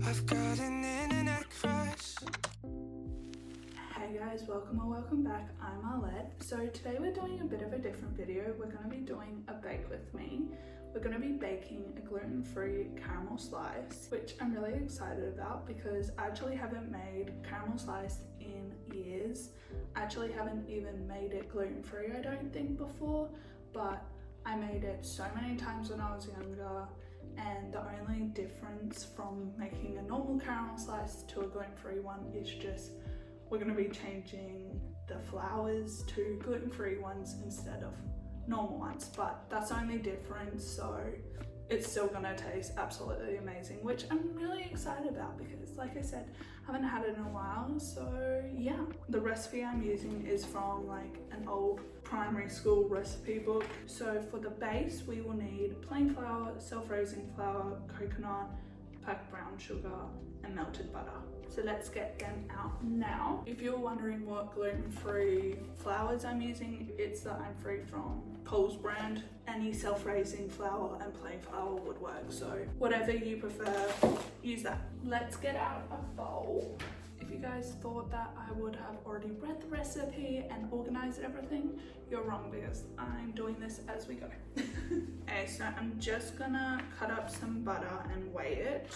I've got an internet crush. Hey guys, welcome or welcome back. I'm Arlette. So today we're doing a bit of a different video. We're going to be doing a bake with me. We're going to be baking a gluten-free caramel slice, which I'm really excited about because I actually haven't made caramel slice in years. I actually haven't even made it gluten-free, I don't think, before, but I made it so many times when I was younger, and the only difference from making a normal caramel slice to a gluten-free one is just we're going to be changing the flours to gluten-free ones instead of normal ones, but that's the only difference, so it's still going to taste absolutely amazing, which I'm really excited about because, like I said, I haven't had it in a while. So yeah, the recipe I'm using is from like an old primary school recipe book. So for the base we will need plain flour, self-raising flour, coconut, packed brown sugar and melted butter. So let's get them out now. If you're wondering what gluten-free flours I'm using, it's the I'm Free from Coles brand. Any self-raising flour and plain flour would work, so whatever you prefer, use that. Let's get out a bowl. If you guys thought that I would have already read the recipe and organized everything, you're wrong because I'm doing this as we go. Okay, so I'm just gonna cut up some butter and weigh it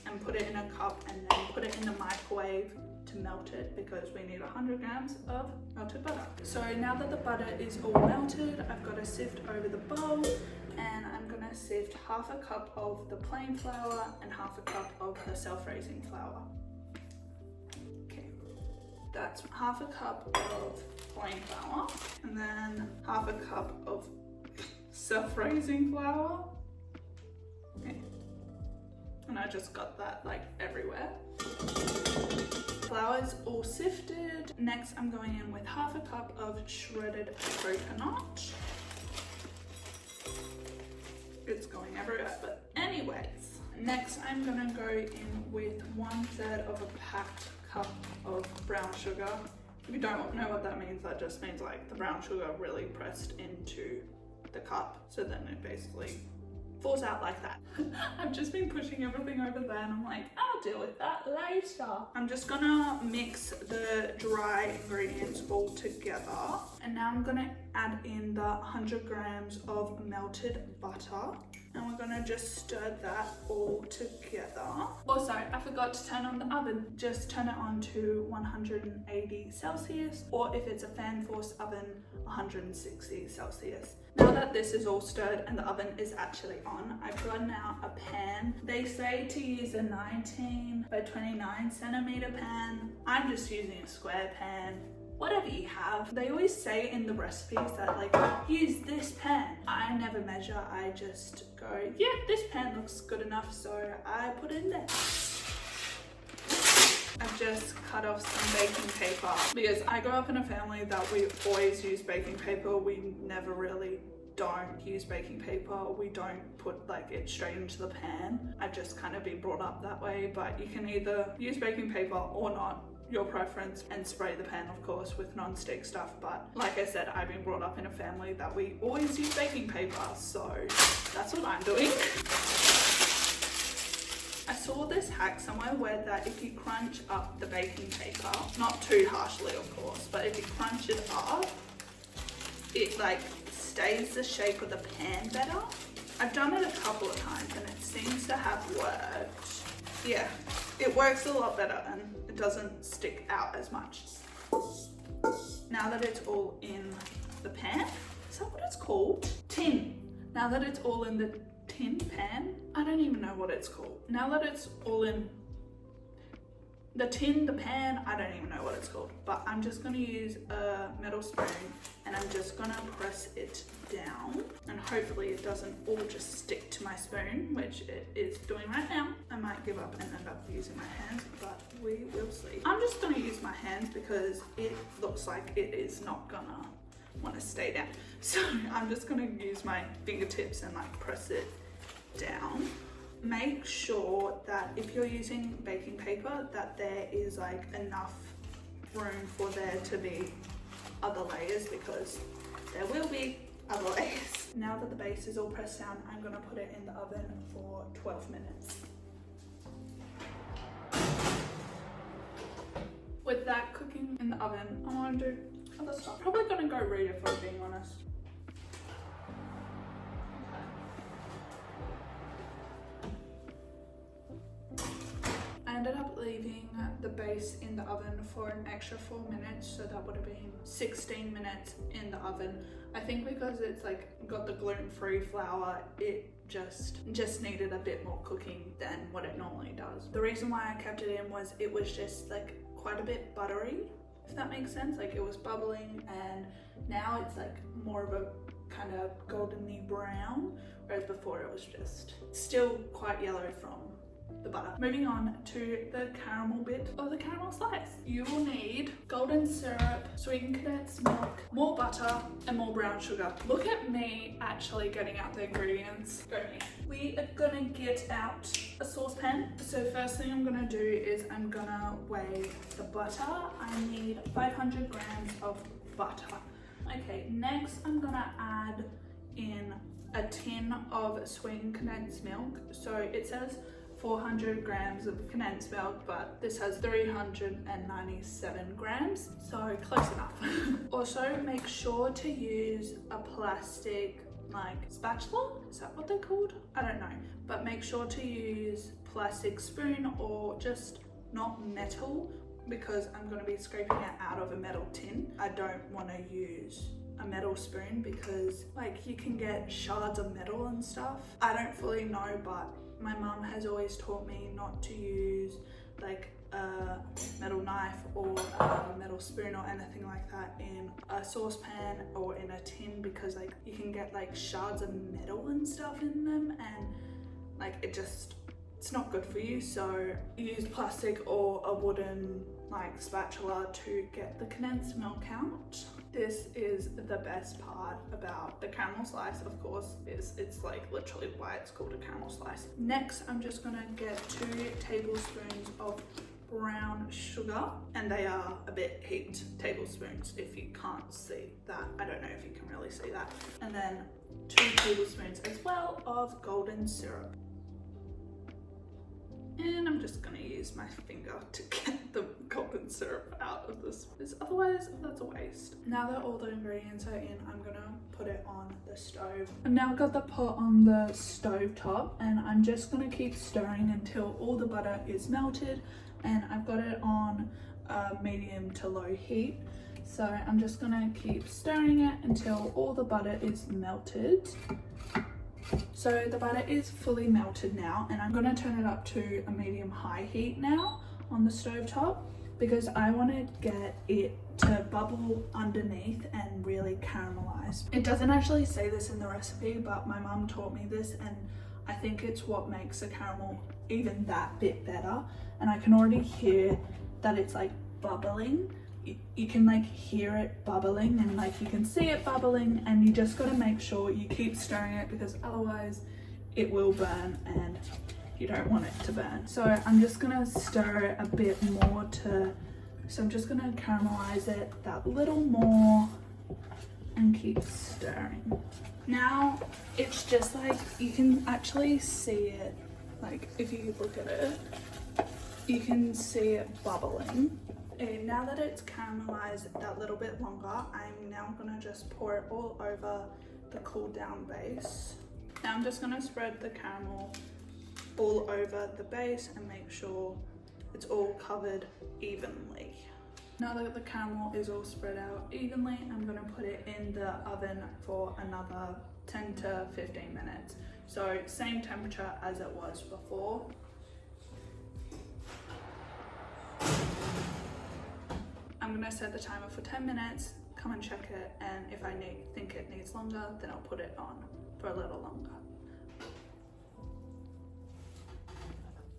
and put it in a cup and then put it in the microwave to melt it because we need 100 grams of melted butter. So now that the butter is all melted, I've got a sift over the bowl and I'm gonna sift half a cup of the plain flour and half a cup of the self-raising flour. Okay, that's half a cup of plain flour and then half a cup of self-raising flour. Okay. And I just got that like everywhere. Flour's all sifted. Next I'm going in with half a cup of shredded coconut. It's going everywhere, but anyways. Next I'm gonna go in with 1/3 of a packed cup of brown sugar. If you don't know what that means, that just means like the brown sugar really pressed into the cup. So then it basically falls out like that. I've just been pushing everything over there and I'm like, I'll deal with that later. I'm just gonna mix the dry ingredients all together. And now I'm gonna add in the 100 grams of melted butter. And we're gonna just stir that all together. Also, I forgot to turn on the oven. Just turn it on to 180 Celsius, or if it's a fan-forced oven, 160 Celsius. Now that this is all stirred and the oven is actually on, I've gotten out a pan. They say to use a 19 by 29 centimeter pan. I'm just using a square pan. Whatever you have. They always say in the recipes that like, use this pan. I never measure, I just go, yeah, this pan looks good enough, so I put it in there. I've just cut off some baking paper because I grew up in a family that we always use baking paper. We never really don't use baking paper. We don't put like it straight into the pan. I've just kind of been brought up that way, but you can either use baking paper or not, your preference, and spray the pan of course with non-stick stuff. But like I said, I've been brought up in a family that we always use baking paper, so that's what I'm doing. I saw this hack somewhere where that if you crunch up the baking paper, not too harshly of course, but if you crunch it up, it like stays the shape of the pan better. I've done it a couple of times and it seems to have worked. Yeah, it works a lot better and it doesn't stick out as much. Now that it's all in the pan, is that what it's called? Tin. Now that it's all in the tin pan, I don't even know what it's called. Now that it's all in the tin, the pan, I don't even know what it's called, but I'm just gonna use a metal spoon and I'm just gonna press it down and hopefully it doesn't all just stick to my spoon, which it is doing right now. I might give up and end up using my hands, but we will see. I'm just gonna use my hands because it looks like it is not gonna want to stay down. So I'm just gonna use my fingertips and like press it down. Make sure that if you're using baking paper that there is like enough room for there to be other layers because there will be other layers. Now that the base is all pressed down, I'm gonna put it in the oven for 12 minutes. with that cooking in the oven, I want to do other stuff. Probably gonna go read if I'm being honest. I ended up leaving the base in the oven for an extra 4 minutes, so that would have been 16 minutes in the oven. I think because it's like got the gluten-free flour, it just needed a bit more cooking than what it normally does. The reason why I kept it in was it was just like quite a bit buttery, if that makes sense. Like it was bubbling, and now it's like more of a kind of goldeny brown, whereas before it was just still quite yellow from the butter. Moving on to the caramel bit of the caramel slice. You will need golden syrup, sweetened condensed milk, more butter, and more brown sugar. Look at me actually getting out the ingredients. Go me. We are gonna get out a saucepan. So first thing I'm gonna do is I'm gonna weigh the butter. I need 500 grams of butter. Okay, next I'm gonna add in a tin of sweetened condensed milk. So it says 400 grams of condensed milk, but this has 397 grams, so close enough. Also, make sure to use a plastic like spatula, is that what they're called? I don't know, but make sure to use plastic spoon or just not metal, because I'm going to be scraping it out of a metal tin. I don't want to use a metal spoon because like you can get shards of metal and stuff. I don't fully know, but my mum has always taught me not to use like a metal knife or a metal spoon or anything like that in a saucepan or in a tin, because like you can get like shards of metal and stuff in them, and like it's not good for you. So use plastic or a wooden like spatula to get the condensed milk out. This is the best part about the caramel slice, of course, is it's like literally why it's called a caramel slice. Next, I'm just gonna get 2 tablespoons of brown sugar, and they are a bit heaped tablespoons if you can't see that. I don't know if you can really see that. And then 2 tablespoons as well of golden syrup. And I'm just gonna use my finger to get the golden syrup out of this, because otherwise that's a waste. Now that all the ingredients are in, I'm gonna put it on the stove. I've now got the pot on the stove top, and I'm just gonna keep stirring until all the butter is melted, and I've got it on medium to low heat. So I'm just gonna keep stirring it until all the butter is melted. So the butter is fully melted now, and I'm going to turn it up to a medium-high heat now on the stove top, because I want to get it to bubble underneath and really caramelize. It doesn't actually say this in the recipe, but my mum taught me this, and I think it's what makes the caramel even that bit better. And I can already hear that it's like bubbling. You can like hear it bubbling, and like you can see it bubbling, and you just got to make sure you keep stirring it, because otherwise it will burn and you don't want it to burn. So I'm just gonna stir it a bit more so I'm just gonna caramelize it that little more and keep stirring. Now it's just like you can actually see it, like if you look at it, you can see it bubbling. And now that it's caramelized that little bit longer, I'm now gonna just pour it all over the cooled down base. Now I'm just gonna spread the caramel all over the base and make sure it's all covered evenly. Now that the caramel is all spread out evenly, I'm gonna put it in the oven for another 10 to 15 minutes. So same temperature as it was before. I'm gonna set the timer for 10 minutes, come and check it, and if I think it needs longer, then I'll put it on for a little longer.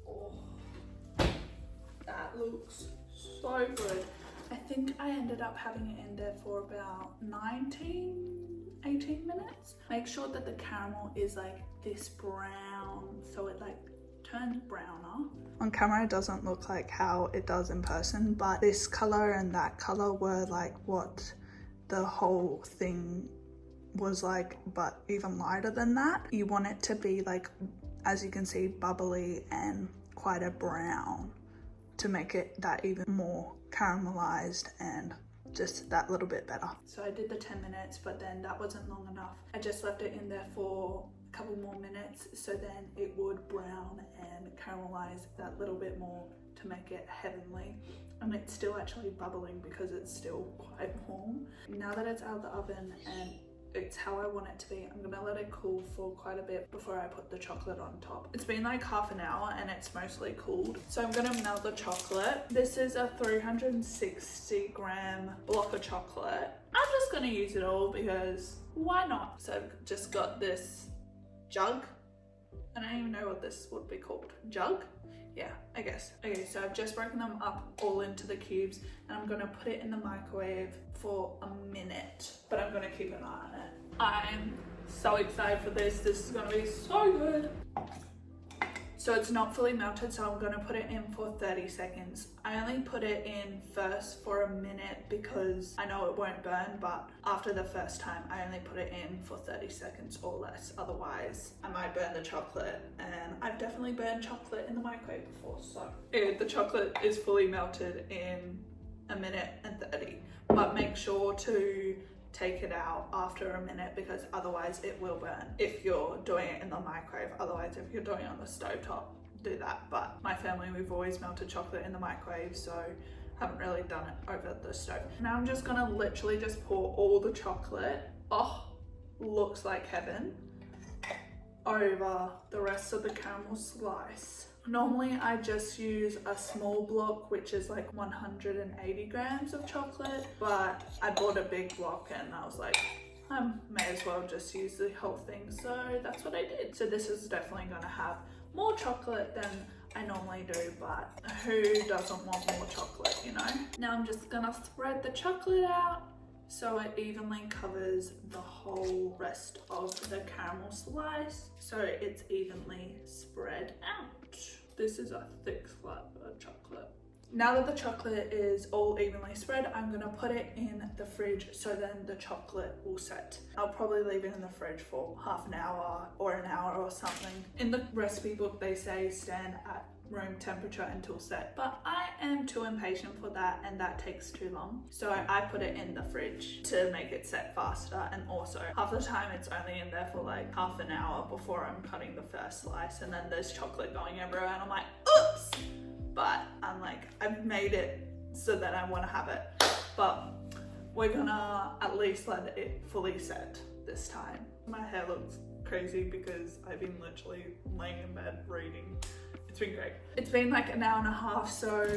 Oh, that looks so good. I think I ended up having it in there for about 18 minutes. Make sure that the caramel is like this brown, so it like turns browner. On camera it doesn't look like how it does in person, but this color and that color were like what the whole thing was like, but even lighter than that. You want it to be like, as you can see, bubbly and quite a brown to make it that even more caramelized and just that little bit better. So I did the 10 minutes, but then that wasn't long enough. I just left it in there for a couple more minutes so then it would brown and caramelize that little bit more to make it heavenly. And it's still actually bubbling because it's still quite warm. Now that it's out of the oven and it's how I want it to be, I'm gonna let it cool for quite a bit before I put the chocolate on top. It's been like half an hour and it's mostly cooled. So I'm gonna melt the chocolate. This is a 360 gram block of chocolate. I'm just gonna use it all because why not? So I've just got this jug. I don't even know what this would be called. Jug? Yeah, I guess. Okay, so I've just broken them up all into the cubes and I'm gonna put it in the microwave for a minute, but I'm gonna keep an eye on it. I'm so excited for this. This is gonna be so good. So it's not fully melted, so I'm gonna put it in for 30 seconds. I only put it in first for a minute because I know it won't burn, but after the first time, I only put it in for 30 seconds or less. Otherwise, I might burn the chocolate, and I've definitely burned chocolate in the microwave before, so. The chocolate is fully melted in a minute and 30, but make sure to take it out after a minute because otherwise it will burn if you're doing it in the microwave. Otherwise, if you're doing it on the stovetop, do that. But my family, we've always melted chocolate in the microwave, so haven't really done it over the stove. Now I'm just gonna literally just pour all the chocolate, oh, looks like heaven, over the rest of the caramel slice. Normally I just use a small block, which is like 180 grams of chocolate, but I bought a big block and I was like, I may as well just use the whole thing. So that's what I did. So this is definitely gonna have more chocolate than I normally do, but who doesn't want more chocolate, you know? Now I'm just gonna spread the chocolate out so it evenly covers the whole rest of the caramel slice, so it's evenly spread out. This is a thick slab of chocolate. Now that the chocolate is all evenly spread, I'm gonna put it in the fridge so then the chocolate will set. I'll probably leave it in the fridge for half an hour or an hour or something. In the recipe book, they say stand at room temperature until set, but I am too impatient for that and that takes too long. So I put it in the fridge to make it set faster, and also half the time it's only in there for like half an hour before I'm cutting the first slice, and then there's chocolate going everywhere and I'm like, oops! But I'm like, I've made it so that I want to have it, but we're gonna at least let it fully set this time. My hair looks crazy because I've been literally laying in bed reading. It's been great. It's been like an hour and a half, so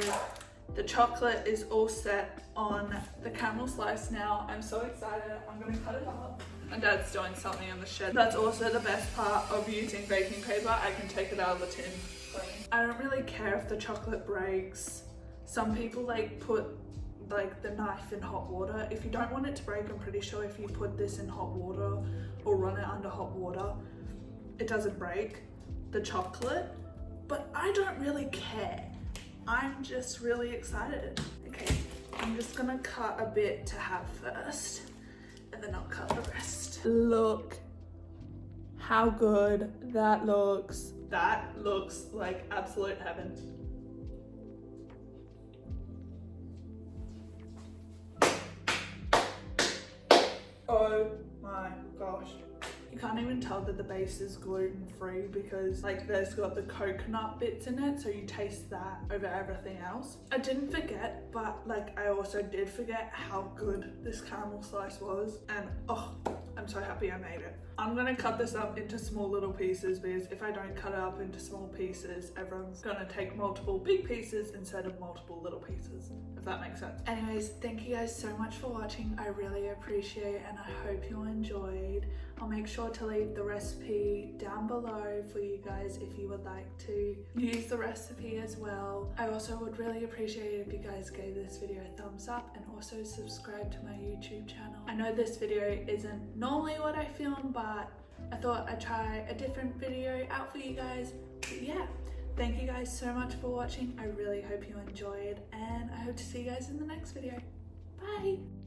the chocolate is all set on the caramel slice now. I'm so excited. I'm gonna cut it up. My dad's doing something in the shed. That's also the best part of using baking paper. I can take it out of the tin. I don't really care if the chocolate breaks. Some people like put like the knife in hot water. If you don't want it to break, I'm pretty sure if you put this in hot water or run it under hot water, it doesn't break the chocolate. But I don't really care. I'm just really excited. Okay, I'm just gonna cut a bit to have first, and then I'll cut the rest. Look how good that looks. That looks like absolute heaven. Oh my gosh. You can't even tell that the base is gluten-free because like there's got the coconut bits in it, so you taste that over everything else. I didn't forget, but like I also did forget how good this caramel slice was, and oh, I'm so happy I made it. I'm gonna cut this up into small little pieces because if I don't cut it up into small pieces, everyone's gonna take multiple big pieces instead of multiple little pieces, if that makes sense. Anyways, thank you guys so much for watching. I really appreciate it and I hope you enjoyed. I'll make sure to leave the recipe down below for you guys if you would like to use the recipe as well. I also would really appreciate it if you guys gave this video a thumbs up and also subscribe to my YouTube channel. I know this video isn't normally what I film, but I thought I'd try a different video out for you guys. But yeah, thank you guys so much for watching. I really hope you enjoyed and I hope to see you guys in the next video. Bye!